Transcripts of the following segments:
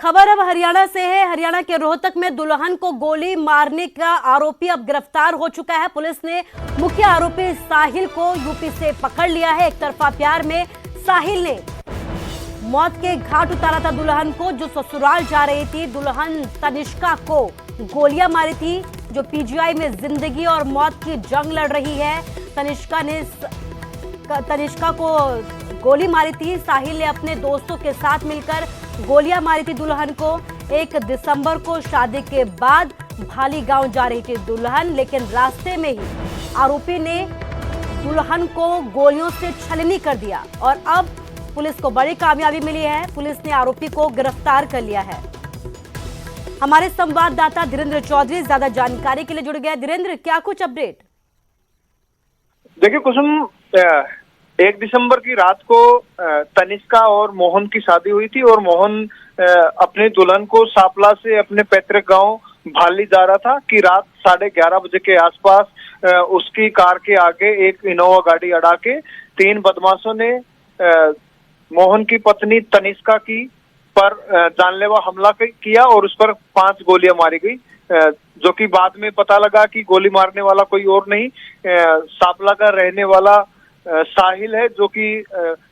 खबर अब हरियाणा से है। हरियाणा के रोहतक में दुल्हन को गोली मारने का आरोपी अब गिरफ्तार हो चुका है। पुलिस ने मुख्य आरोपी साहिल को यूपी से पकड़ लिया है। एक तरफा प्यार में साहिल ने मौत के घाट उतारा था दुल्हन को, जो ससुराल जा रही थी। दुल्हन तनिष्का को गोलियां मारी थी, जो पीजीआई में जिंदगी और मौत की जंग लड़ रही है। तनिष्का को गोली मारी थी। साहिल ने अपने दोस्तों के साथ मिलकर गोलियां मारी थी दुल्हन को। 1 दिसंबर को शादी के बाद भाली गांव जा रही थी दुल्हन, लेकिन रास्ते में ही आरोपी ने दुल्हन को गोलियों से छलनी कर दिया और अब पुलिस को बड़ी कामयाबी मिली है। पुलिस ने आरोपी को गिरफ्तार कर लिया है। हमारे संवाददाता धीरेन्द्र चौधरी ज्यादा जानकारी के लिए जुड़ गया। धीरेन्द्र, क्या कुछ अपडेट? देखिए कुसुम, 1 दिसंबर की रात को तनिष्का और मोहन की शादी हुई थी और मोहन अपने दुल्हन को सापला से अपने पैतृक गांव भाली जा रहा था कि रात 11:30 बजे के आसपास उसकी कार के आगे एक इनोवा गाड़ी अड़ा के 3 बदमाशों ने मोहन की पत्नी तनिष्का की पर जानलेवा हमला किया और उस पर 5 गोलियां मारी गई, जो कि बाद में पता लगा कि गोली मारने वाला कोई और नहीं, सापला का रहने वाला साहिल है, जो कि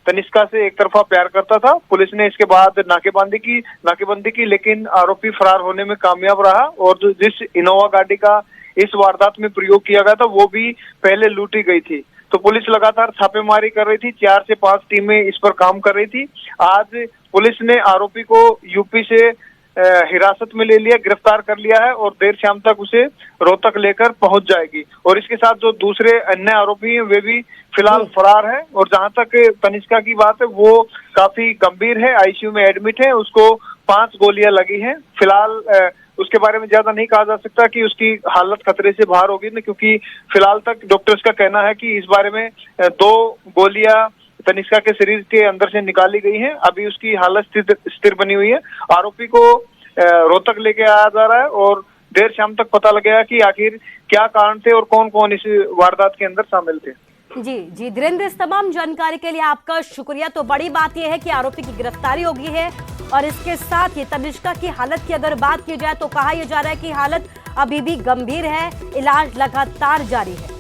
तनिष्का से एक तरफा प्यार करता था। पुलिस ने इसके बाद नाकेबंदी की, लेकिन आरोपी फरार होने में कामयाब रहा और जिस इनोवा गाड़ी का इस वारदात में प्रयोग किया गया था वो भी पहले लूटी गई थी। तो पुलिस लगातार छापेमारी कर रही थी। 4 से 5 टीमें इस पर काम कर रही थी। आज पुलिस ने आरोपी को यूपी से हिरासत में ले लिया, गिरफ्तार कर लिया है और देर शाम तक उसे रोहतक लेकर पहुंच जाएगी। और इसके साथ जो दूसरे अन्य आरोपी हैं वे भी फिलहाल फरार हैं। और जहां तक तनिष्का की बात है वो काफी गंभीर है, आईसीयू में एडमिट है। उसको 5 गोलियां लगी हैं। फिलहाल उसके बारे में ज्यादा नहीं कहा जा सकता कि उसकी हालत खतरे से बाहर होगी ना, क्योंकि फिलहाल तक डॉक्टर्स का कहना है कि इस बारे में 2 गोलियां तनिष्का के शरीर के अंदर से निकाली गई हैं। अभी उसकी हालत स्थिर बनी हुई है। आरोपी को रोहतक लेके आया जा रहा है और देर शाम तक पता लगेगा कि आखिर क्या कारण थे और कौन कौन इस वारदात के अंदर शामिल थे। जी धीरेन्द्र, इस तमाम जानकारी के लिए आपका शुक्रिया। तो बड़ी बात यह है कि आरोपी की गिरफ्तारी हो गई है और इसके साथ ही तनिष्का की हालत की अगर बात की जाए तो कहा यह जा रहा है कि हालत अभी भी गंभीर है, इलाज लगातार जारी है।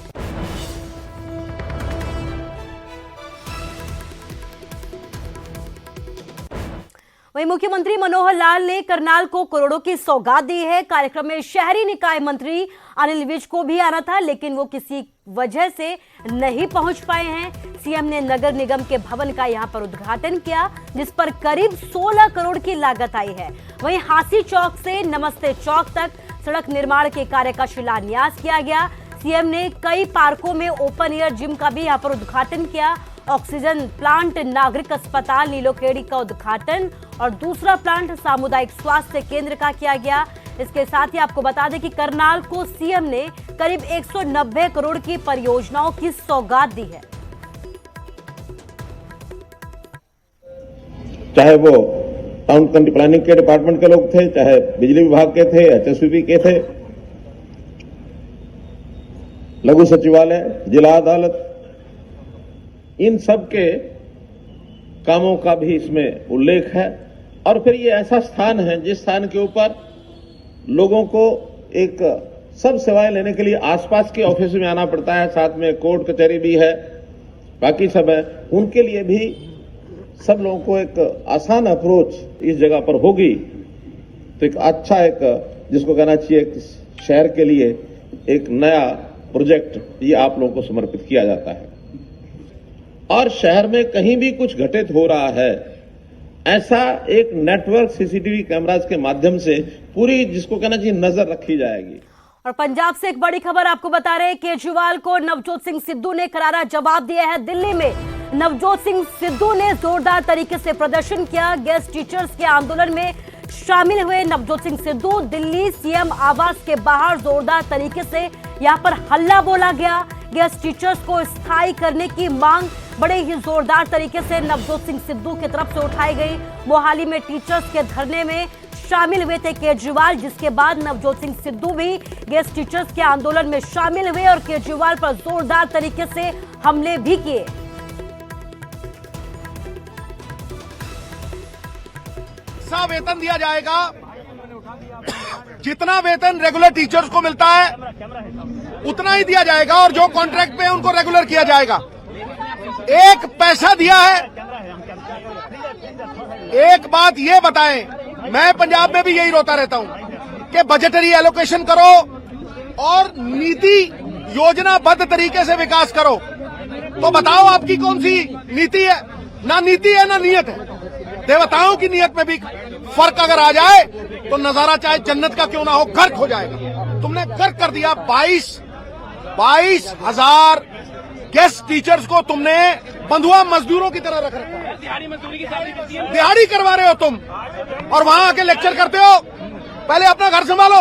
वहीं मुख्यमंत्री मनोहर लाल ने करनाल को करोड़ों की सौगात दी है। कार्यक्रम में शहरी निकाय मंत्री अनिल विज को भी आना था, लेकिन वो किसी वजह से नहीं पहुंच पाए हैं। सीएम ने नगर निगम के भवन का यहां पर उद्घाटन किया, जिस पर करीब 16 करोड़ की लागत आई है। वहीं हासी चौक से नमस्ते चौक तक सड़क निर्माण के कार्य का शिलान्यास किया गया। सीएम ने कई पार्कों में ओपन एयर जिम का भी यहां पर उद्घाटन किया। ऑक्सीजन प्लांट, नागरिक अस्पताल नीलोखेड़ी का उद्घाटन और दूसरा प्लांट सामुदायिक स्वास्थ्य केंद्र का किया गया। इसके साथ ही आपको बता दें कि करनाल को सीएम ने करीब 190 करोड़ की परियोजनाओं की सौगात दी है। चाहे वो टाउन प्लानिंग के डिपार्टमेंट के लोग थे, चाहे बिजली विभाग के थे, एचएसपी के थे, लघु सचिवालय, जिला अदालत, इन सब के कामों का भी इसमें उल्लेख है। और फिर ये ऐसा स्थान है जिस स्थान के ऊपर लोगों को एक सब सेवाएं लेने के लिए आसपास के ऑफिस में आना पड़ता है, साथ में कोर्ट कचहरी भी है, बाकी सब है। उनके लिए भी सब लोगों को एक आसान अप्रोच इस जगह पर होगी तो एक अच्छा, एक जिसको कहना चाहिए एक शहर के लिए एक नया प्रोजेक्ट ये आप लोगों को समर्पित किया जाता है। और शहर में कहीं भी कुछ घटित हो रहा है, ऐसा एक नेटवर्क सीसीटीवी कैमरास के माध्यम से पूरी, जिसको कहना चाहिए, नजर रखी जाएगी। और पंजाब से एक बड़ी खबर आपको बता रहे हैं, केजरीवाल को नवजोत सिंह सिद्धू ने करारा जवाब दिया है। दिल्ली में नवजोत सिंह सिद्धू ने जोरदार तरीके से प्रदर्शन किया। गेस्ट टीचर्स के आंदोलन में शामिल हुए नवजोत सिंह सिद्धू। दिल्ली सीएम आवास के बाहर जोरदार तरीके से यहां पर हल्ला बोला गया। गेस्ट टीचर्स को स्थायी करने की मांग बड़े ही जोरदार तरीके से नवजोत सिंह सिद्धू की तरफ से उठाई गई। मोहाली में टीचर्स के धरने में शामिल हुए थे केजरीवाल, जिसके बाद नवजोत सिंह सिद्धू भी गेस्ट टीचर्स के आंदोलन में शामिल हुए और केजरीवाल पर जोरदार तरीके से हमले भी किए। वैसा वेतन दिया जाएगा जितना वेतन रेगुलर टीचर्स को मिलता है उतना ही दिया जाएगा, और जो कॉन्ट्रैक्ट पे है उनको रेगुलर किया जाएगा। एक पैसा दिया है। एक बात ये बताएं, मैं पंजाब में भी यही रोता रहता हूं कि बजटरी एलोकेशन करो और नीति योजनाबद्ध तरीके से विकास करो। तो बताओ आपकी कौन सी नीति है? ना नीति है ना नियत है। देवताओं की नियत में भी फर्क अगर आ जाए तो नजारा चाहे जन्नत का क्यों ना हो गर्क हो जाएगा। तुमने गर्क कर दिया। 22,000 गेस्ट टीचर्स को तुमने बंधुआ मजदूरों की तरह रख रखा है। दिहाड़ी करवा रहे हो तुम और वहां आके लेक्चर करते हो। पहले अपना घर संभालो।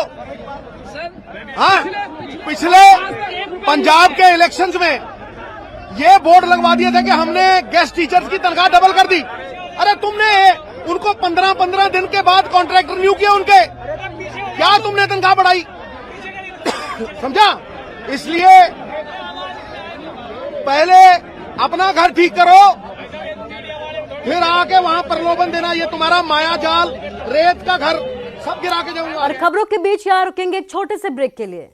हाँ, पिछले पंजाब के इलेक्शंस में ये बोर्ड लगवा दिए थे कि हमने गेस्ट टीचर्स की तनख्वाह डबल कर दी। अरे तुमने उनको 15-15 दिन के बाद कॉन्ट्रैक्ट रिन्यू किया उनके, क्या तुमने तनख्वाह बढ़ाई? समझा? इसलिए पहले अपना घर ठीक करो, फिर आके वहां प्रलोभन देना। ये तुम्हारा माया जाल, रेत का घर सब गिरा के जाऊंगा। और खबरों के बीच यहाँ रुकेंगे एक छोटे से ब्रेक के लिए।